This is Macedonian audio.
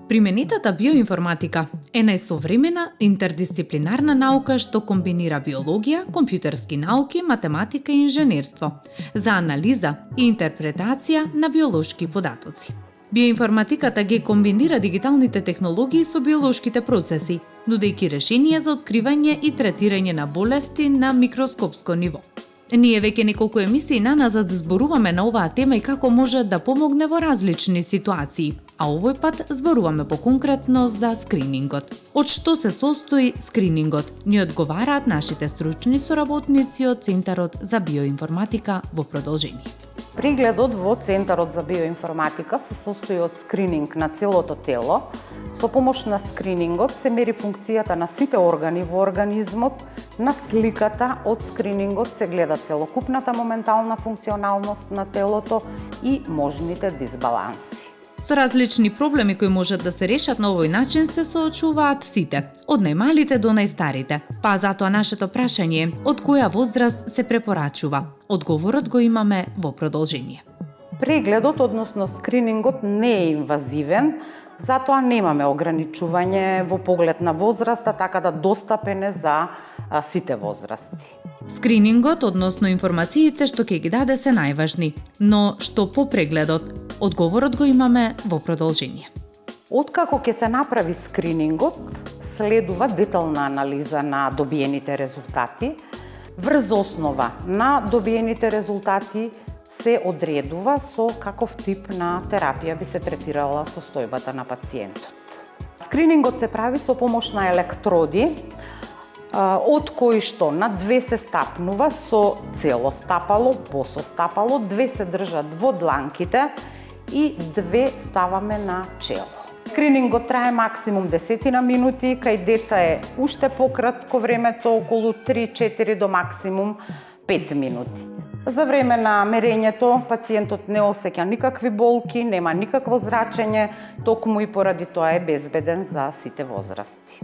Применетата биоинформатика е најсовремена интердисциплинарна наука што комбинира биологија, компјутерски науки, математика и инженерство за анализа и интерпретација на биолошки податоци. Биоинформатиката ги комбинира дигиталните технологии со биолошките процеси, нудејќи решенија за откривање и третирање на болести на микроскопско ниво. Ние веќе неколку емисии наназад зборуваме на оваа тема и како може да помогне во различни ситуации, а овој пат зборуваме поконкретно за скринингот. Од што се состои скринингот? Ни одговараат нашите стручни соработници од Центарот за биоинформатика во продолжение. Прегледот во Центарот за биоинформатика се состои од скрининг на целото тело. Со помош на скринингот се мери функцијата на сите органи во организмот. На сликата од скринингот се гледа целокупната моментална функционалност на телото и можните дисбаланси. Со различни проблеми кои можат да се решат на овој начин се соочуваат сите, од најмалите до најстарите. Па затоа нашето прашање е, од која возраст се препорачува? Одговорот го имаме во продолжение. Прегледот, односно скринингот, не е инвазивен, затоа немаме ограничување во поглед на возраста, така да достапен е за сите возрасти. Скринингот, односно информациите што ќе ги даде се најважни, но што по прегледот? Одговорот го имаме во продолжение. Откако ќе се направи скринингот, следува детална анализа на добиените резултати. Врз основа на добиените резултати се одредува со каков тип на терапија би се третирала состојбата на пациентот. Скринингот се прави со помош на електроди, од кои што на 2 се стапнува со цело стапало, босо стапало, 2 се држат во дланките и 2 ставаме на чело. Скринингот трае максимум 10 минути, кај деца е уште пократко времето, околу 3-4 до максимум 5 минути. За време на мерењето, пациентот не осеќа никакви болки, нема никакво зрачење, токму и поради тоа е безбеден за сите возрасти.